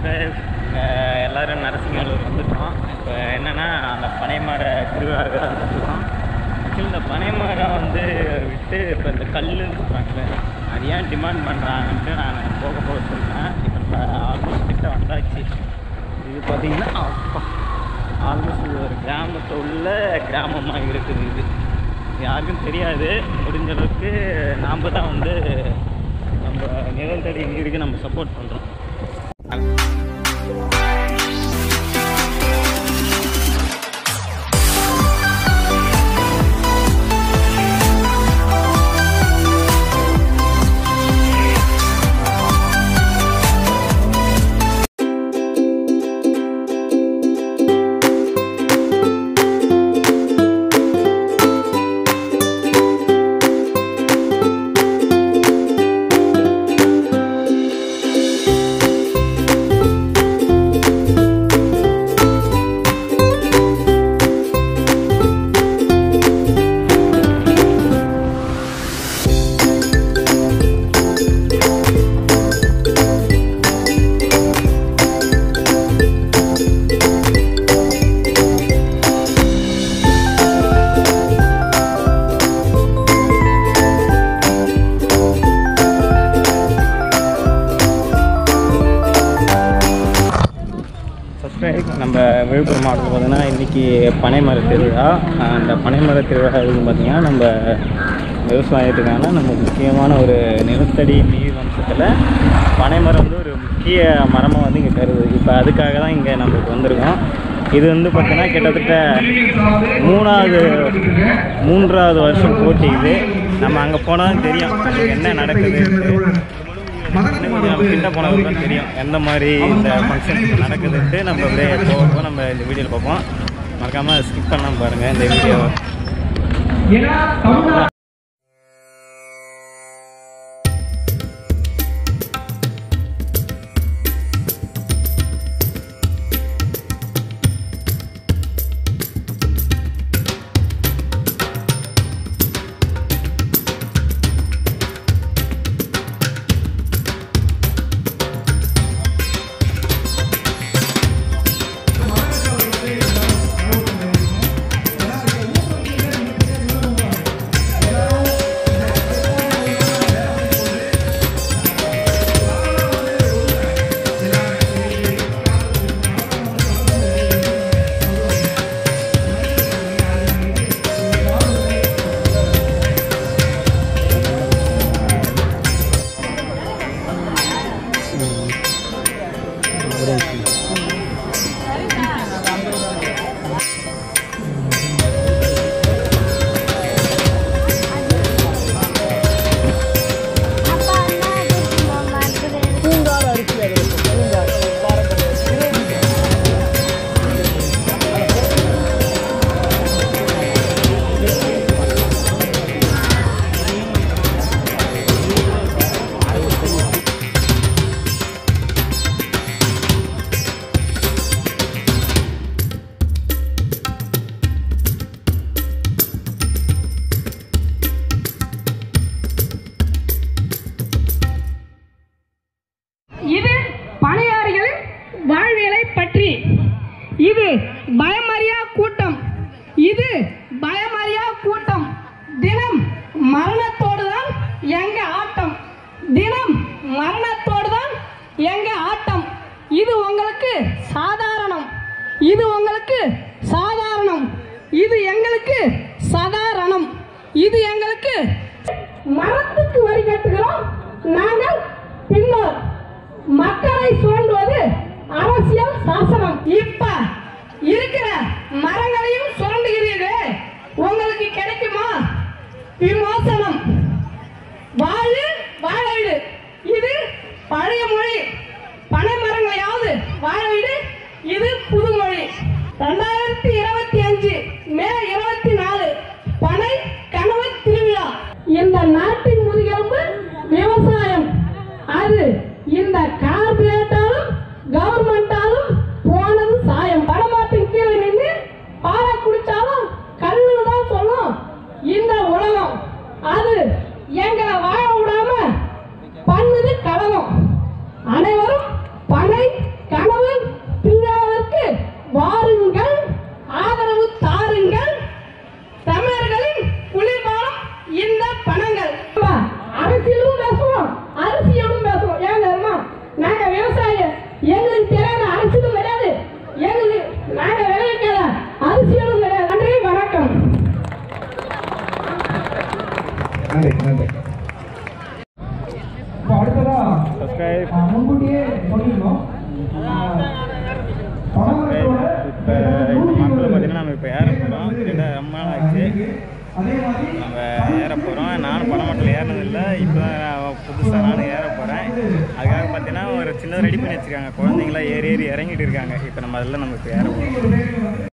Subscribe. எல்லோரும் நரசிங்கலூர் வந்துட்டோம். இப்போ என்னென்னா அந்த பனைமர திருவிழாவுக்கு தான் வந்துட்டுருக்கோம். ஆக்சுவலி இந்த பனைமரம் வந்து விட்டு இப்போ இந்த கல்லுன்னு சொல்கிறாங்களே அது ஏன் டிமாண்ட் பண்ணுறாங்கன்ட்டு நான் போக சொல்கிறேன். இப்போ ஆல்மோஸ்ட் கிட்ட வந்தாச்சு. இது பார்த்திங்கன்னா ஆல்மோஸ்ட் இது ஒரு கிராமத்தை உள்ள கிராமமாக இருக்குது. இது யாருக்கும் தெரியாது. முடிஞ்ச அளவுக்கு நாம் தான் வந்து நம்ம நிலத்தடி நீருக்கு நம்ம சப்போர்ட் பண்ணுறோம். நம்ம விழுப்புரம் மாவட்டத்தில் பார்த்தீங்கன்னா இன்றைக்கி பனைமர திருவிழா. அந்த பனைமர திருவிழா எதுன்னு பார்த்திங்கன்னா நம்ம விவசாயத்துக்கான நம்ம முக்கியமான ஒரு நிலத்தடி நீர் வம்சத்தில் பனைமரம் வந்து ஒரு முக்கிய மரமாக வந்து இங்கே கருது. இப்போ அதுக்காக தான் இங்கே நம்மளுக்கு வந்திருக்கோம். இது வந்து பார்த்திங்கன்னா கிட்டத்தட்ட மூன்றாவது வருஷம் போட்டி. இது நம்ம அங்கே போனால் தெரியும் என்ன நடக்குது. நம்ம கிட்ட போனதுக்கு தான் தெரியும் எந்த மாதிரி இந்த ஃபங்க்ஷன் நடக்குதுன்ட்டு. நம்ம அப்படியே போக நம்ம இந்த வீடியோவில் பார்ப்போம். மறக்காமல் ஸ்கிப் பண்ணாமல் பாருங்கள் இந்த வீடியோவை. இது பயமறியா கூட்டம். இது பயமறியா கூட்டம். தினம் மரணத்தோடு தான் எங்க ஆட்டம். தினம் மரணத்தோடு தான் எங்க ஆட்டம். இது உங்களுக்கு சாதாரணம். இது உங்களுக்கு சாதாரணம். இது எங்களுக்கு சாதாரணம். இது எங்களுக்கு மரத்துக்கு வரி கட்டுகிறோம் நாங்கள் பின்னோர். மக்களை சுரண்டுவது அரசியல் சாசனம். இப்ப இருக்கிற மரங்களையும் சுரண்டுகிறீர்கள். உங்களுக்கு கிடைக்குமா விமோசனம்? வாழு வாழவிடு. இது பழைய மொழி. பனை மரங்களையாவது வாழவிடு. இது புதுமொழி. 2025 மே 24 பனை கனவு திருவிழா. இந்த நாட்டின் முதுகெலும்பு விவசாயம். அது இந்த கார்பரேட்டாலும் கவர்மெண்டாலும் போனது சாயம். படமாட்டின் கீழே நின்று பாலை குடிச்சாலும் கல்லுதான் சொல்லும் இந்த உலகம். அது எங்களை வாழ விடாம பண்ணுது கலகம். அனைவரும் பனை வாருங்கள், ஆதரவு தாருங்கள். தமிழர்களின் குளிர்பானம் இந்த பணங்கள். அரசியலும் பேசுவோம், அரசியலும் பேசுவோம். ஏன் தெரியுமா? நாங்க விவசாயம், எங்களுக்கு தெரியாத அரசியலும் கிடையாது, எங்களுக்கு நாங்க விளைவிக்காத அரசியலும் கிடையாது. நன்றி, வணக்கம். அடுத்ததா முன்கூட்டியே சொல்லிடணும். நம்ம இப்போ ஏற போகிறோம். ரொம்ப நாள் ஆச்சு நம்ம ஏற போகிறோம். நானும் பனைமரத்தில் ஏறினதில்லை, இப்போ புதுசாக நானும் ஏற போகிறேன். அதுக்காக பார்த்தீங்கன்னா ஒரு சின்னதாக ரெடி பண்ணி வச்சுருக்காங்க. குழந்தைங்களாம் ஏறி ஏறி இறங்கிட்டு இருக்காங்க. இப்போ நம்ம அதில் நம்ம இப்போ ஏற போகிறோம்.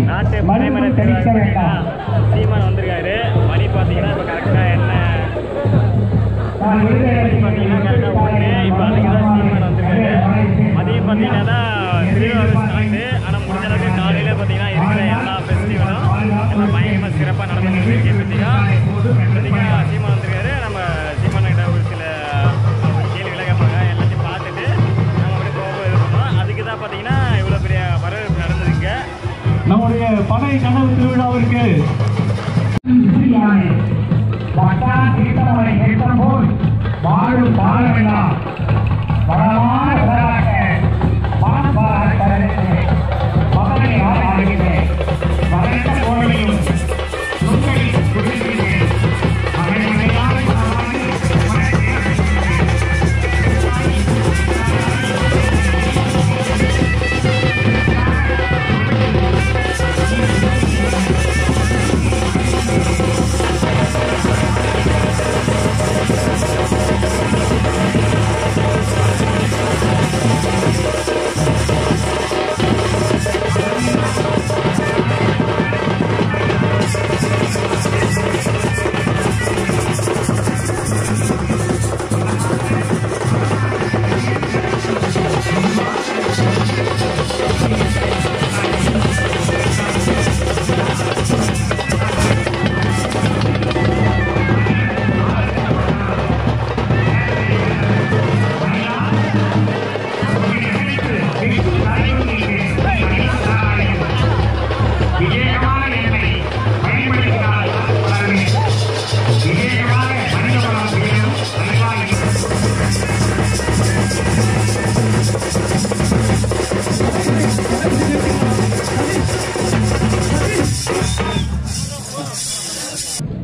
நாட்டு பனைமர சீமான் வந்திருக்காரு. மணி பார்த்தீங்கன்னா இப்போ கரெக்டாக என்ன பார்த்தீங்கன்னா கரெக்டாக ஒன்று. இப்போ அதுக்கு தான் சீமான் வந்திருக்காரு. மதியம் பார்த்தீங்கன்னா திருவிழா ஸ்டார்ட்டு. ஆனால் முடிஞ்ச அளவுக்கு காலையில் பார்த்தீங்கன்னா இருக்கிற எல்லா ஃபெஸ்டிவலும் எல்லாம் பயங்கரமாக சிறப்பாக நடந்துட்டு இருக்கு. பார்த்தீங்கன்னா சீமான் வந்திருக்காரு. நம்ம சீமான் கிட்ட ஒரு சில கேள்விகளை கேட்பாங்க. எல்லாத்தையும் பார்த்துட்டு நம்ம அப்படியே போக இது பண்ணோம். அதுக்கு தான் பார்த்தீங்கன்னா இவ்வளோ பெரிய வரவேற்பு நடந்ததுங்க. நம்முடைய பனை கனவு திருவிழாவிற்கு வாழும் பாலமெல்லாம் வளமான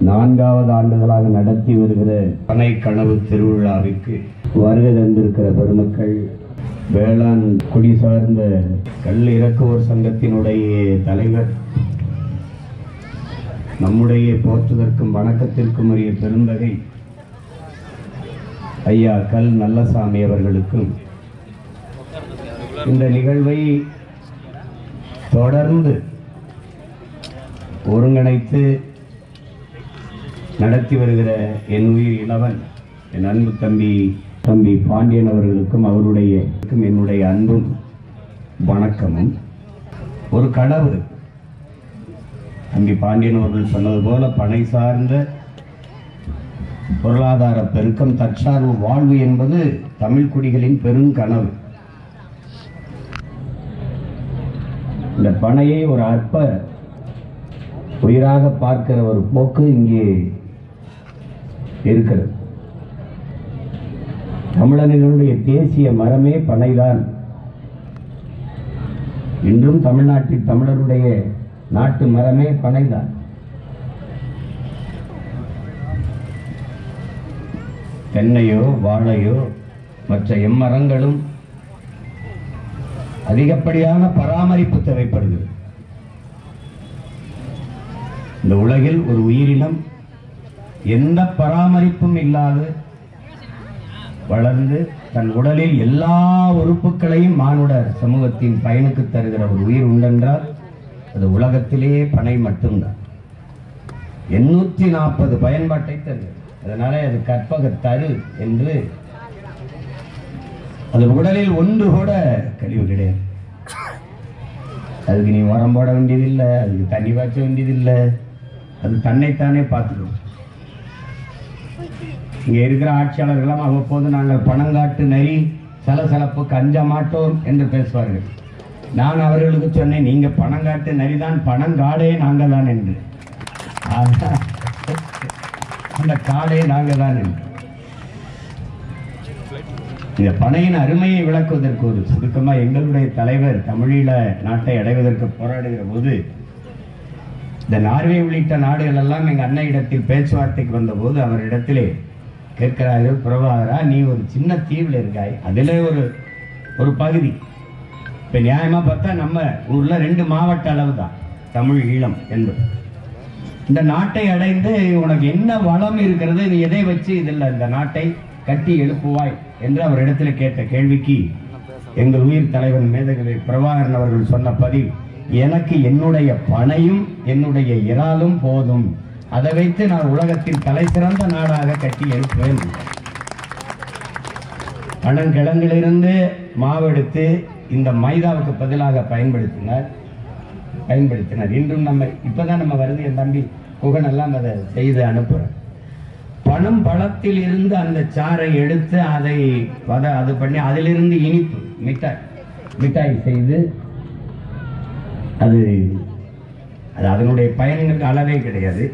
நான்காவது ஆண்டுகளாக நடத்தி வருகிற பனை கனவு திருவிழாவிற்கு வருகை தந்திருக்கிற பெருமக்கள், வேளாண் குடி சார்ந்த கல் இறக்குவோர் சங்கத்தினுடைய தலைவர், நம்முடைய போற்றுதற்கும் வணக்கத்திற்கும் உரிய பெருந்தகை ஐயா கல் நல்லசாமி அவர்களுக்கும் இந்த நிகழ்வை தொடர்ந்து ஒருங்கிணைத்து நடத்தி வருகிற என் உயிர் இளவன் என் அன்பு தம்பி பாண்டியன் அவர்களுக்கும் அவருடைய என்னுடைய அன்பும் வணக்கமும். ஒரு கனவு தம்பி பாண்டியன் அவர்கள் சொன்னது போல பனை சார்ந்த பொருளாதார பெருக்கம், தற்சார்பு வாழ்வு என்பது தமிழ் குடிகளின் பெருங்கனவு. இந்த பனையை ஒரு அற்ப உயிராக பார்க்கிற ஒரு போக்கு இங்கே இருக்கிறது. தமிழர்களுடைய தேசிய மரமே பனைதான். இன்றும் தமிழ்நாட்டில் தமிழருடைய நாட்டு மரமே பனைதான். தென்னையோ வாழையோ மற்ற எம்மரங்களும் அதிகப்படியான பராமரிப்பு தேவைப்படுகிறது. இந்த உலகில் ஒரு உயிரினம் எந்த பராமரிப்பும் இல்லாது வளர்ந்து தன் உடலில் எல்லா உறுப்புகளையும் மானுட சமூகத்தின் பயனுக்கு தருகிற ஒரு உயிர் உண்டென்றால் அது உலகத்திலேயே பனை மட்டும்தான். 840 பயன்பாட்டை தருகிறது. அதனால அது கற்பக தரு என்று. அது உடலில் ஒன்று கூட கழிவு கிடையாது. அதுக்கு நீ உரம் போட வேண்டியதில்லை, அதுக்கு தண்ணி பாய்ச்ச வேண்டியதில்லை, அது தன்னைத்தானே பார்த்துக்கணும். இங்க இருக்கிற ஆட்சியாளர்களும் அவ்வப்போது நாங்கள் பணங்காட்டு நரி சலசலப்புக்கு அஞ்ச மாட்டோம் என்று பேசுவார்கள். நான் அவர்களுக்கு சொன்னேன், நீங்க பணங்காட்டு நரிதான், பணங்காடே நாங்கள் தான் என்று. அந்த காடே நாங்கள் தான் என்று. இந்த பனையின் அருமையை விளக்குவதற்கு ஒரு சுருக்கமா, எங்களுடைய தலைவர் தமிழீழ நாட்டை அடைவதற்கு போராடுகிற போது இந்த நார்வே உள்ளிட்ட நாடுகள் எல்லாம் எங்க அன்னையிடத்தில் பேச்சுவார்த்தைக்கு வந்த போது அவரிடத்திலே கேட்கிறார்கள், பிரபாகரா நீ ஒரு சின்ன தீவில் இருக்காய், அதுல ஒரு பகுதி, இப்ப நியாயமா பார்த்தா நம்ம ஊர்ல 2 மாவட்ட அளவு தான் தமிழ் ஈழம் என்பது. இந்த நாட்டை அடைந்து உனக்கு என்ன வளம் இருக்கிறது, நீ எதை வச்சு இதில் இந்த நாட்டை கட்டி எழுப்புவாய் என்று அவரிடத்தில் கேட்ட கேள்விக்கு எங்கள் உயிர் தலைவன் மேதகவி பிரபாகரன் அவர்கள் சொன்ன பதில், எனக்கு என்னுடைய பனையும் என்னுடைய இறாலும் போதும், அதை வைத்து நான் உலகத்தில் தலை சிறந்த நாடாக கட்டி எழுப்புவேன். பனங்கிழங்கிலிருந்து மாவெடுத்து இந்த மைதாவுக்கு பதிலாக பயன்படுத்தினார். இன்றும் நம்ம இப்பதான் நம்ம வருது, என் தம்பி குகன் எல்லாம் அதை செய்து அனுப்புறேன். பனம் பழத்தில் இருந்து அந்த சாறை எடுத்து அதை அது பண்ணி அதிலிருந்து இனிப்பு மிட்டாய் செய்து அது அதனுடைய பயன்களுக்கு அளவே கிடையாது.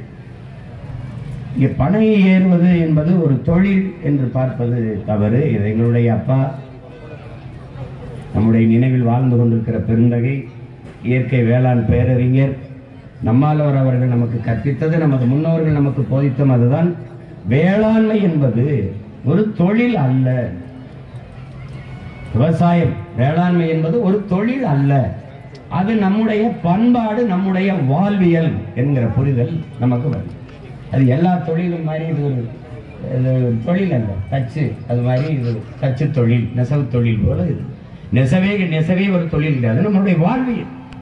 இங்கே பனை ஏறுவது என்பது ஒரு தொழில் என்று பார்ப்பது தவறு. இது எங்களுடைய அப்பா, நம்முடைய நினைவில் வாழ்ந்து கொண்டிருக்கிற பெருந்தகை இயற்கை வேளாண் பேரறிஞர் நம்மாழ்வார் அவர்கள் நமக்கு கற்பித்தது, நமது முன்னோர்கள் நமக்கு போதித்தம். அதுதான் வேளாண்மை என்பது ஒரு தொழில் அல்ல. விவசாயம் வேளாண்மை என்பது ஒரு தொழில் அல்ல, அது நம்முடைய பண்பாடு, நம்முடைய வாழ்வியல் என்கிற புரிதல் நமக்கு வரும். அது எல்லா தொழிலும் மாதிரி இது ஒரு தொழில் அல்ல. தச்சு அது மாதிரி இது தச்சு தொழில், நெசவு தொழில் போல இது நெசவே ஒரு தொழில் கிடையாது, நம்முடைய வாழ்வியல்.